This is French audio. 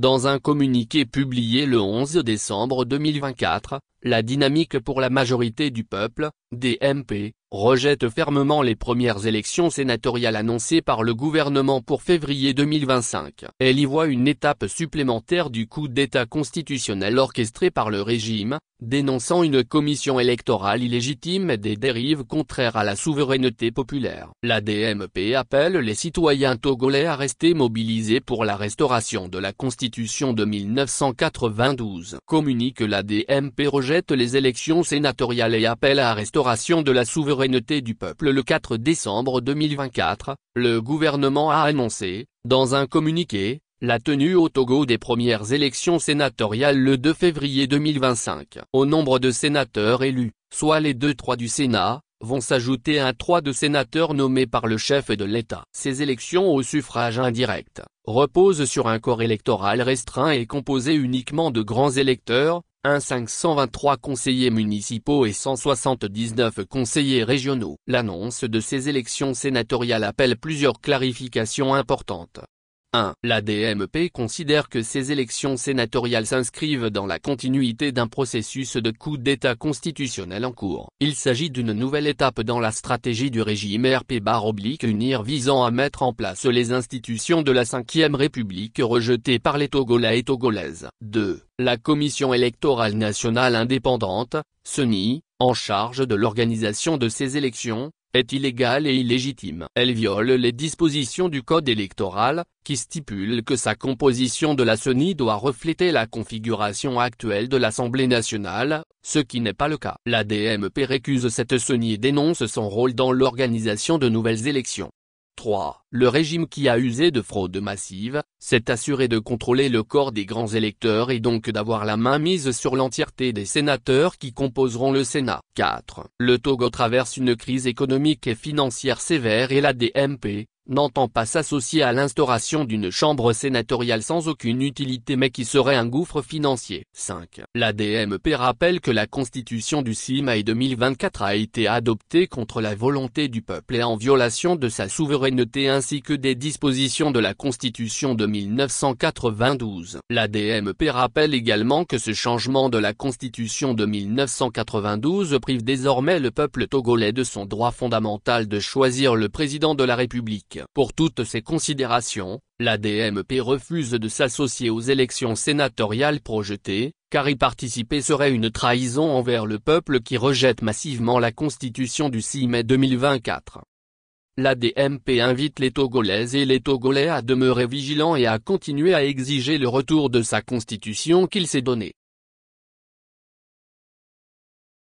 Dans un communiqué publié le 11 décembre 2024, la Dynamique pour la majorité du peuple, DMP, rejette fermement les premières élections sénatoriales annoncées par le gouvernement pour février 2025. Elle y voit une étape supplémentaire du coup d'État constitutionnel orchestré par le régime, dénonçant une commission électorale illégitime et des dérives contraires à la souveraineté populaire. La DMP appelle les citoyens togolais à rester mobilisés pour la restauration de la Constitution de 1992. Communique la DMP rejette les élections sénatoriales et appelle à la restauration de la souveraineté du peuple. Le 4 décembre 2024, le gouvernement a annoncé, dans un communiqué, la tenue au Togo des premières élections sénatoriales le 2 février 2025. Au nombre de sénateurs élus, soit les 2/3 du Sénat, vont s'ajouter un 3 de sénateurs nommés par le chef de l'État. Ces élections au suffrage indirect reposent sur un corps électoral restreint et composé uniquement de grands électeurs, 523 conseillers municipaux et 179 conseillers régionaux. L'annonce de ces élections sénatoriales appelle plusieurs clarifications importantes. 1. La DMP considère que ces élections sénatoriales s'inscrivent dans la continuité d'un processus de coup d'État constitutionnel en cours. Il s'agit d'une nouvelle étape dans la stratégie du régime RP-UNIR visant à mettre en place les institutions de la Ve République rejetées par les Togolais et Togolaises. 2. La Commission électorale nationale indépendante, CENI, en charge de l'organisation de ces élections, est illégale et illégitime. Elle viole les dispositions du code électoral, qui stipulent que sa composition de la CENI doit refléter la configuration actuelle de l'Assemblée nationale, ce qui n'est pas le cas. La DMP récuse cette CENI et dénonce son rôle dans l'organisation de nouvelles élections. 3. Le régime qui a usé de fraude massive, s'est assuré de contrôler le corps des grands électeurs et donc d'avoir la main mise sur l'entièreté des sénateurs qui composeront le Sénat. 4. Le Togo traverse une crise économique et financière sévère et la DMP n'entend pas s'associer à l'instauration d'une chambre sénatoriale sans aucune utilité mais qui serait un gouffre financier. 5. La DMP rappelle que la constitution du 6 mai 2024 a été adoptée contre la volonté du peuple et en violation de sa souveraineté ainsi que des dispositions de la constitution de 1992. La DMP rappelle également que ce changement de la constitution de 1992 prive désormais le peuple togolais de son droit fondamental de choisir le président de la République. Pour toutes ces considérations, la DMP refuse de s'associer aux élections sénatoriales projetées, car y participer serait une trahison envers le peuple qui rejette massivement la Constitution du 6 mai 2024. La DMP invite les Togolaises et les Togolais à demeurer vigilants et à continuer à exiger le retour de sa constitution qu'il s'est donnée.